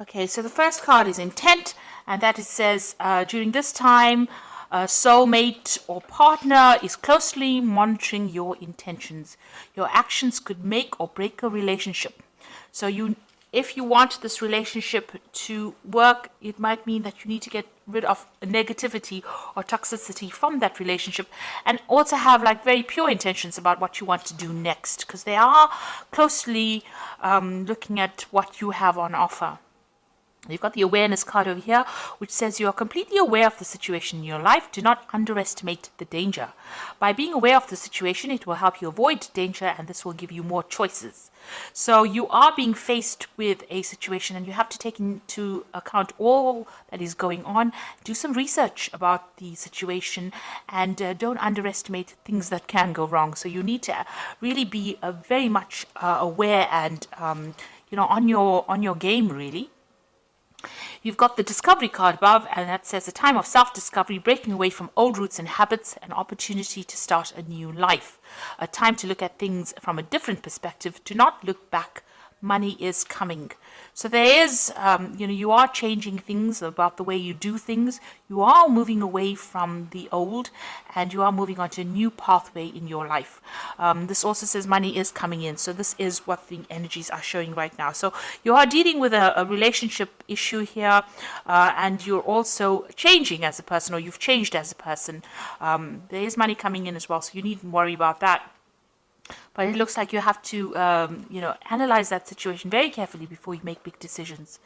Okay, so the first card is intent, and that it says during this time, a soulmate or partner is closely monitoring your intentions. Your actions could make or break a relationship. So if you want this relationship to work, it might mean that you need to get rid of negativity or toxicity from that relationship, and also have like very pure intentions about what you want to do next, because they are closely looking at what you have on offer. You've got the awareness card over here, which says you are completely aware of the situation in your life. Do not underestimate the danger. By being aware of the situation, it will help you avoid danger, and this will give you more choices. So you are being faced with a situation, and you have to take into account all that is going on. Do some research about the situation, and don't underestimate things that can go wrong. So you need to really be very much aware and on your game, really. You've got the discovery card above, and that says a time of self-discovery, breaking away from old roots and habits, an opportunity to start a new life. A time to look at things from a different perspective, to not look back. Money is coming. So there is, you are changing things about the way you do things. You are moving away from the old, and you are moving on to a new pathway in your life. This also says money is coming in. So this is what the energies are showing right now. So you are dealing with a relationship issue here, and you're also changing as a person, or you've changed as a person. There is money coming in as well, so you needn't worry about that. But it looks like you have to, analyze that situation very carefully before you make big decisions.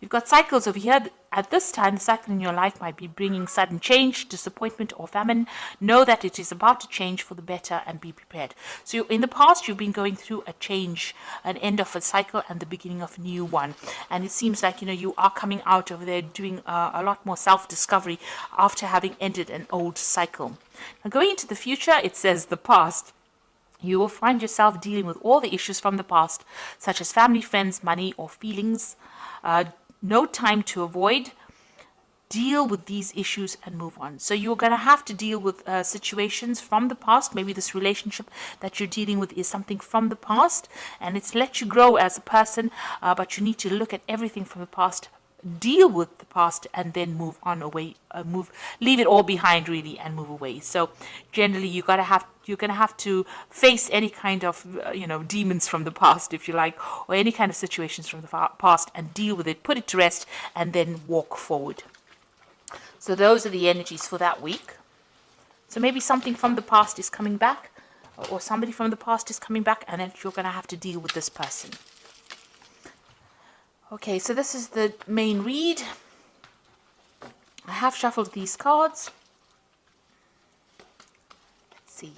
You've got cycles over here. At this time, the cycle in your life might be bringing sudden change, disappointment, or famine. Know that it is about to change for the better, and be prepared. So in the past, you've been going through a change, an end of a cycle and the beginning of a new one. And it seems like, you are coming out over there doing a lot more self-discovery after having ended an old cycle. Now, going into the future, it says the past. You will find yourself dealing with all the issues from the past, such as family, friends, money, or feelings. No time to avoid. Deal with these issues and move on. So you're going to have to deal with situations from the past. Maybe this relationship that you're dealing with is something from the past, and it's let you grow as a person, but you need to look at everything from the past, deal with the past, and then move on away, leave it all behind really, and move away. So generally you're going to have to face any kind of demons from the past, if you like, or any kind of situations from the past, and deal with it, put it to rest, and then walk forward. So those are the energies for that week. So maybe something from the past is coming back, or somebody from the past is coming back, and then you're going to have to deal with this person. Okay, so this is the main read. I have shuffled these cards. Let's see.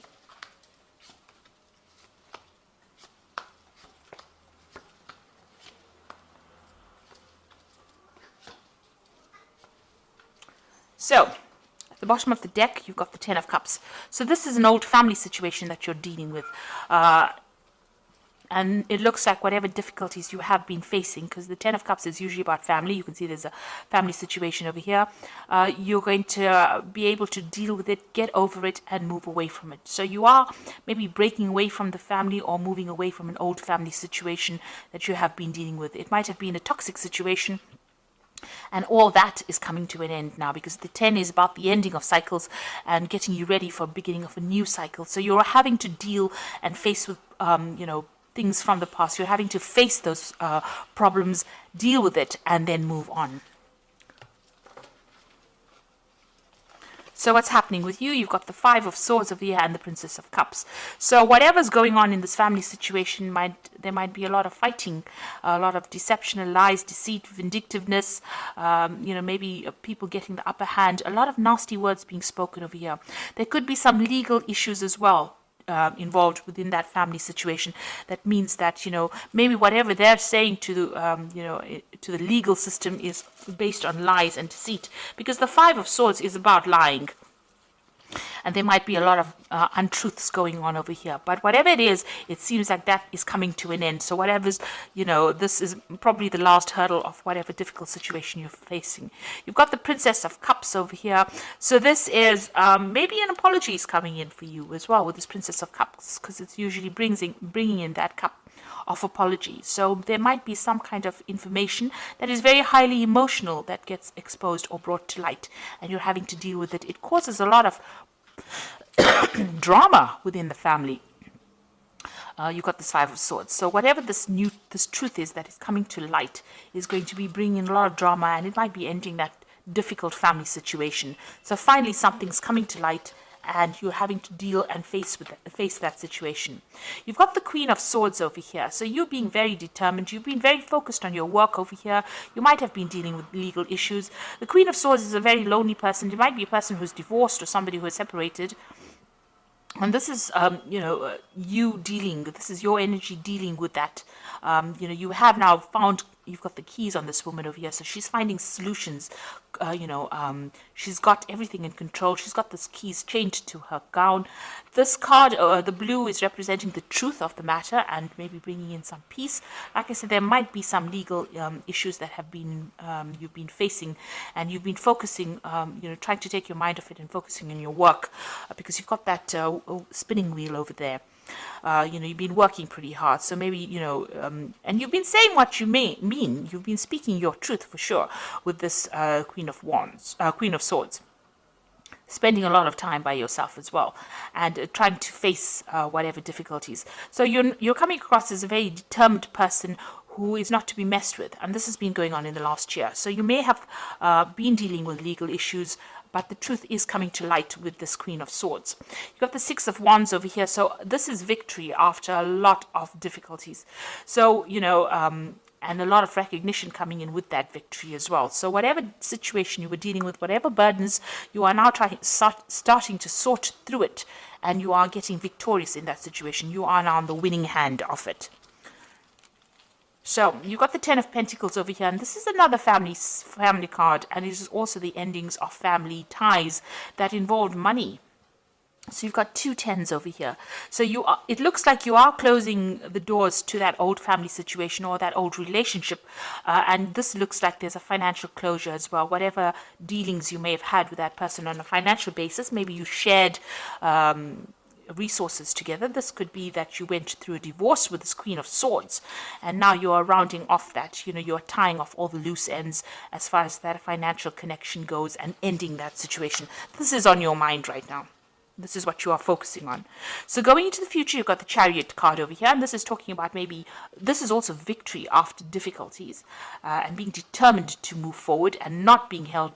So, at the bottom of the deck, you've got the Ten of Cups. So this is an old family situation that you're dealing with. And it looks like whatever difficulties you have been facing, because the Ten of Cups is usually about family. You can see there's a family situation over here. You're going to be able to deal with it, get over it, and move away from it. So you are maybe breaking away from the family, or moving away from an old family situation that you have been dealing with. It might have been a toxic situation, and all that is coming to an end now, because the 10 is about the ending of cycles and getting you ready for beginning of a new cycle. So you're having to deal and face with, things from the past. You're having to face those problems, deal with it, and then move on. So what's happening with you? You've got the Five of Swords over here and the Princess of Cups. So whatever's going on in this family situation, there might be a lot of fighting, a lot of deception, lies, deceit, vindictiveness, maybe people getting the upper hand, a lot of nasty words being spoken over here. There could be some legal issues as well. Involved within that family situation. That means that maybe whatever they're saying to the legal system is based on lies and deceit, because the Five of Swords is about lying, and there might be a lot of untruths going on over here. But whatever it is, it seems like that is coming to an end. So whatever's, this is probably the last hurdle of whatever difficult situation you're facing. You've got the Princess of Cups over here. So this is maybe an apology is coming in for you as well with this Princess of Cups, because it's usually bringing in that cup of apology. So there might be some kind of information that is very highly emotional that gets exposed or brought to light, and you're having to deal with it. It causes a lot of drama within the family. You've got this Five of Swords. So whatever this truth is that is coming to light is going to be bringing a lot of drama, and it might be ending that difficult family situation. So finally something's coming to light, and you're having to deal and face that situation. You've got the Queen of Swords over here. So you're being very determined. You've been very focused on your work over here. You might have been dealing with legal issues. The Queen of Swords is a very lonely person. It might be a person who's divorced or somebody who is separated. And this is, this is your energy dealing with that. You have now found, you've got the keys on this woman over here. So she's finding solutions. She's got everything in control. She's got this keys chained to her gown. This card, the blue, is representing the truth of the matter and maybe bringing in some peace. Like I said, there might be some legal issues that have been you've been facing, and you've been focusing, trying to take your mind off it and focusing on your work, because you've got that spinning wheel over there. You've been working pretty hard, so maybe, and you've been saying what you mean. You've been speaking your truth for sure with this Queen of Swords. Spending a lot of time by yourself as well, and trying to face whatever difficulties. So you're coming across as a very determined person who is not to be messed with, and this has been going on in the last year. So you may have been dealing with legal issues, but the truth is coming to light with this Queen of Swords. You've got the Six of Wands over here. So this is victory after a lot of difficulties. So, and a lot of recognition coming in with that victory as well. So whatever situation you were dealing with, whatever burdens, you are now starting to sort through it, and you are getting victorious in that situation. You are now on the winning hand of it. So you've got the Ten of Pentacles over here, and this is another family card, and it is also the endings of family ties that involve money. So you've got two tens over here. So it looks like you are closing the doors to that old family situation or that old relationship, and this looks like there's a financial closure as well. Whatever dealings you may have had with that person on a financial basis, maybe you shared resources together. This could be that you went through a divorce with this Queen of Swords, and now you are rounding off that, you're tying off all the loose ends as far as that financial connection goes and ending that situation. This is on your mind right now. This is what you are focusing on. So going into the future, you've got the Chariot card over here, and this is talking about maybe, this is also victory after difficulties, and being determined to move forward and not being held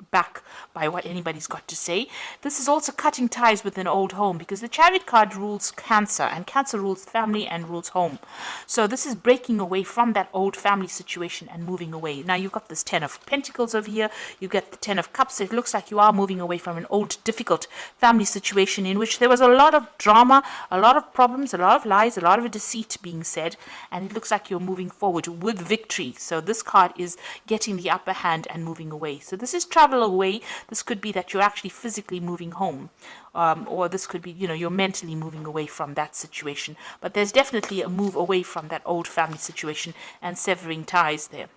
back by what anybody's got to say. This is also cutting ties with an old home, because the Chariot card rules Cancer, and Cancer rules family and rules home. So this is breaking away from that old family situation and moving away. Now you've got this Ten of Pentacles over here. You get the Ten of Cups. It looks like you are moving away from an old difficult family situation in which there was a lot of drama, a lot of problems, a lot of lies, a lot of deceit being said, and it looks like you're moving forward with victory. So this card is getting the upper hand and moving away. So this is travel away. This could be that you're actually physically moving home, or this could be, you're mentally moving away from that situation. But there's definitely a move away from that old family situation and severing ties there.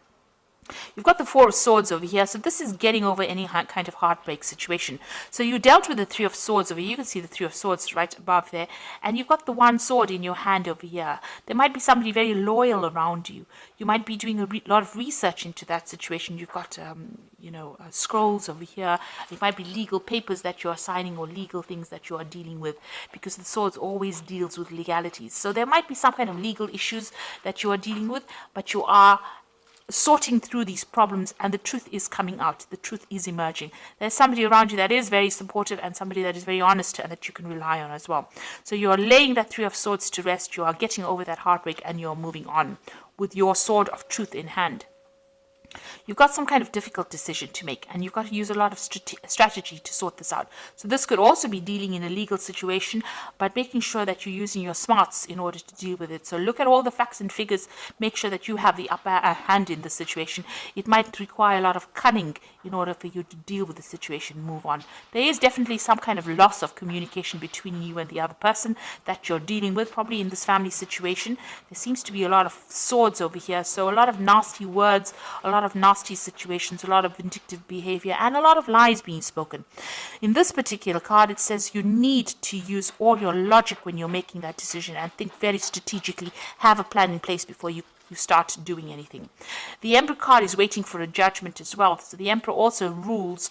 You've got the Four of Swords over here, so this is getting over any kind of heartbreak situation. So you dealt with the Three of Swords over here. You can see the Three of Swords right above there, and you've got the one sword in your hand over here. There might be somebody very loyal around you. You might be doing a lot of research into that situation. You've got scrolls over here. It might be legal papers that you are signing or legal things that you are dealing with, because the swords always deals with legalities. So there might be some kind of legal issues that you are dealing with, but you are sorting through these problems, and the truth is coming out. The truth is emerging. There's somebody around you that is very supportive, and somebody that is very honest and that you can rely on as well. So you are laying that Three of Swords to rest. You are getting over that heartbreak, and you're moving on with your sword of truth in hand. You've got some kind of difficult decision to make, and you've got to use a lot of strategy to sort this out. So this could also be dealing in a legal situation, but making sure that you're using your smarts in order to deal with it. So look at all the facts and figures. Make sure that you have the upper hand in the situation. It might require a lot of cunning in order for you to deal with the situation, move on. There is definitely some kind of loss of communication between you and the other person that you're dealing with, probably in this family situation. There seems to be a lot of swords over here, so a lot of nasty words, a lot lot of nasty situations, a lot of vindictive behavior, and a lot of lies being spoken. In this particular card, it says you need to use all your logic when you're making that decision and think very strategically, have a plan in place before you start doing anything. The Emperor card is waiting for a judgment as well. So the Emperor also rules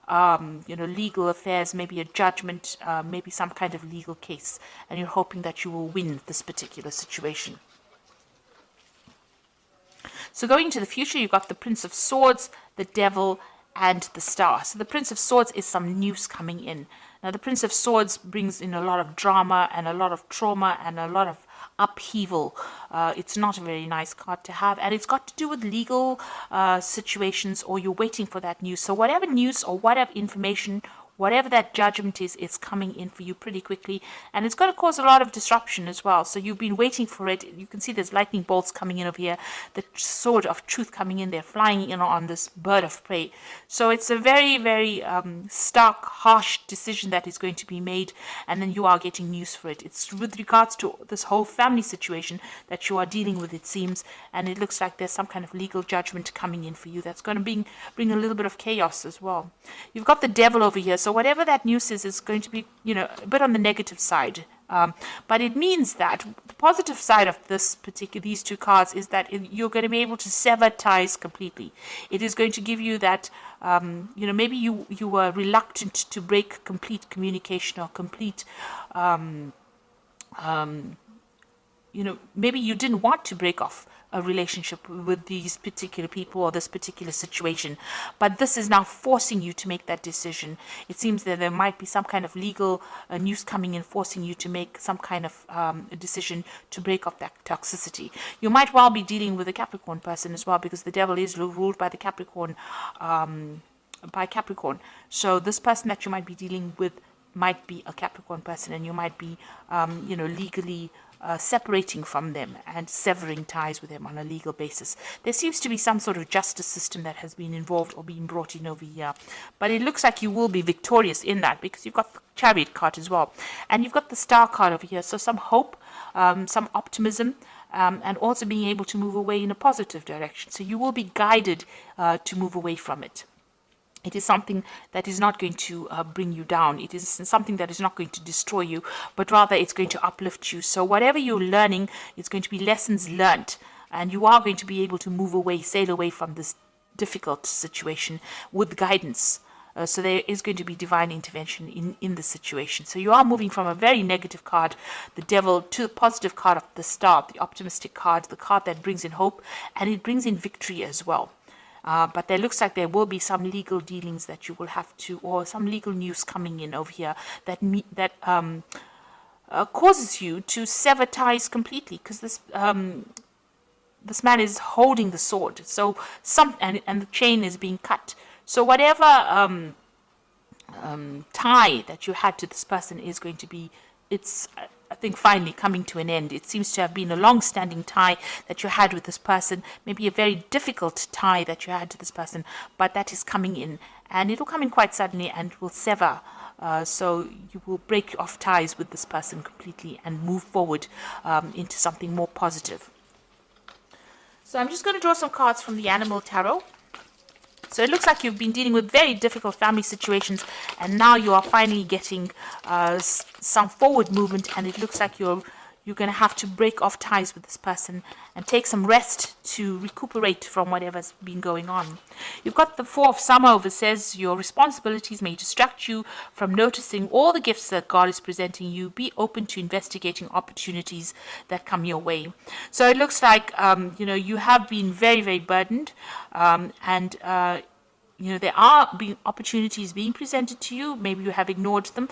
legal affairs, maybe a judgment, maybe some kind of legal case, and you're hoping that you will win this particular situation. So going into the future, you've got the Prince of Swords, the Devil, and the Star. So the Prince of Swords is some news coming in. Now the Prince of Swords brings in a lot of drama and a lot of trauma and a lot of upheaval. It's not a very nice card to have, and it's got to do with legal situations, or you're waiting for that news. So whatever news or whatever information, whatever that judgment is coming in for you pretty quickly, and it's going to cause a lot of disruption as well. So you've been waiting for it. You can see there's lightning bolts coming in over here, the sword of truth coming in there, flying in on this bird of prey. So it's a very, very stark, harsh decision that is going to be made, and then you are getting news for it. It's with regards to this whole family situation that you are dealing with, it seems, and it looks like there's some kind of legal judgment coming in for you that's going to bring a little bit of chaos as well. You've got the Devil over here. So whatever that news is going to be, a bit on the negative side. But it means that the positive side of these two cards is that you're going to be able to sever ties completely. It is going to give you that, maybe you were reluctant to break complete communication or complete, maybe you didn't want to break off a relationship with these particular people or this particular situation, but this is now forcing you to make that decision. It seems that there might be some kind of legal news coming in, forcing you to make some kind of decision to break off that toxicity. You might well be dealing with a Capricorn person as well, because the Devil is ruled by the Capricorn, So this person that you might be dealing with might be a Capricorn person, and you might be, legally separating from them and severing ties with them on a legal basis. There seems to be some sort of justice system that has been involved or been brought in over here, but it looks like you will be victorious in that, because you've got the Chariot card as well, and you've got the Star card over here. So some hope, some optimism, and also being able to move away in a positive direction. So you will be guided to move away from it. It is something that is not going to bring you down. It is something that is not going to destroy you, but rather it's going to uplift you. So whatever you're learning, it's going to be lessons learned, and you are going to be able to move away, sail away from this difficult situation with guidance. So there is going to be divine intervention in the situation. So you are moving from a very negative card, the Devil, to the positive card of the Star, the optimistic card, the card that brings in hope, and it brings in victory as well. But there looks like there will be some legal dealings that you will have to, or some legal news coming in over here that causes you to sever ties completely, because this man is holding the sword. So and the chain is being cut. So whatever tie that you had to this person is going to be, I think, finally coming to an end. It seems to have been a long-standing tie that you had with this person, maybe a very difficult tie that you had to this person, but that is coming in, and it will come in quite suddenly and will sever. So you will break off ties with this person completely and move forward into something more positive. So I'm just going to draw some cards from the Animal Tarot. So it looks like you've been dealing with very difficult family situations, and now you are finally getting some forward movement, and it looks like you're going to have to break off ties with this person and take some rest to recuperate from whatever's been going on. You've got the Four of Summer over, says your responsibilities may distract you from noticing all the gifts that God is presenting you. Be open to investigating opportunities that come your way. So it looks like, you have been very, very burdened, and there are opportunities being presented to you. Maybe you have ignored them.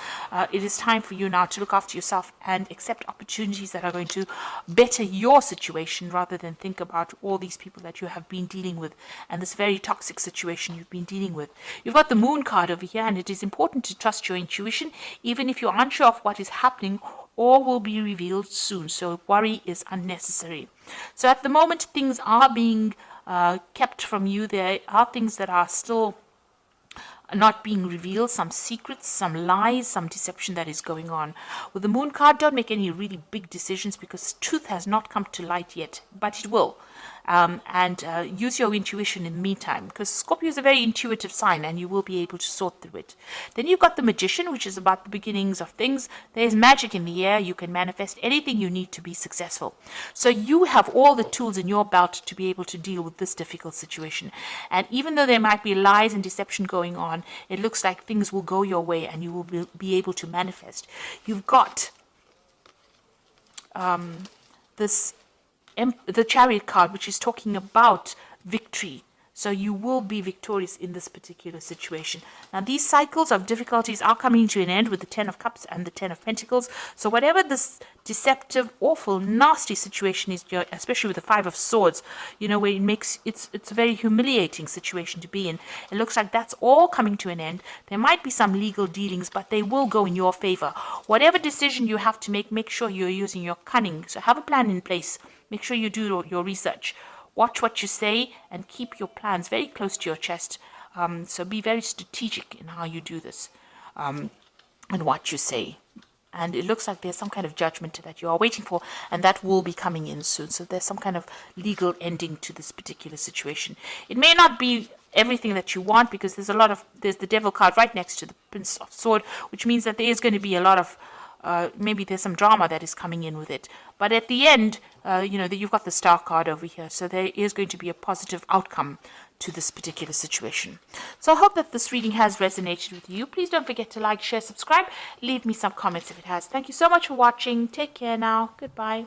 It is time for you now to look after yourself and accept opportunities that are going to better your situation, rather than think about all these people that you have been dealing with and this very toxic situation you've been dealing with. You've got the Moon card over here, and it is important to trust your intuition, even if you're unsure of what is happening or will be revealed soon. So worry is unnecessary. So at the moment, things are being kept from you. There are things that are still not being revealed, some secrets, some lies, some deception that is going on. With the Moon card, don't make any really big decisions, because truth has not come to light yet, but it will. and use your intuition in the meantime, because Scorpio is a very intuitive sign and you will be able to sort through it. Then you've got the Magician, which is about the beginnings of things. There's magic in the air. You can manifest anything you need to be successful. So you have all the tools in your belt to be able to deal with this difficult situation. And even though there might be lies and deception going on, it looks like things will go your way and you will be able to manifest. You've got the Chariot card, which is talking about victory. So you will be victorious in this particular situation. Now, these cycles of difficulties are coming to an end with the Ten of Cups and the Ten of Pentacles. So whatever this deceptive, awful, nasty situation is, especially with the Five of Swords, where it's a very humiliating situation to be in. It looks like that's all coming to an end. There might be some legal dealings, but they will go in your favor. Whatever decision you have to make sure you're using your cunning. So have a plan in place. Make sure you do your research. Watch what you say and keep your plans very close to your chest. So be very strategic in how you do this and what you say. And it looks like there's some kind of judgment that you are waiting for, and that will be coming in soon. So there's some kind of legal ending to this particular situation. It may not be everything that you want, because there's the Devil card right next to the Prince of Sword, which means that there is going to be a lot of maybe there's some drama that is coming in with it. But at the end, you've got the Star card over here. So there is going to be a positive outcome to this particular situation. So I hope that this reading has resonated with you. Please don't forget to like, share, subscribe. Leave me some comments if it has. Thank you so much for watching. Take care now. Goodbye.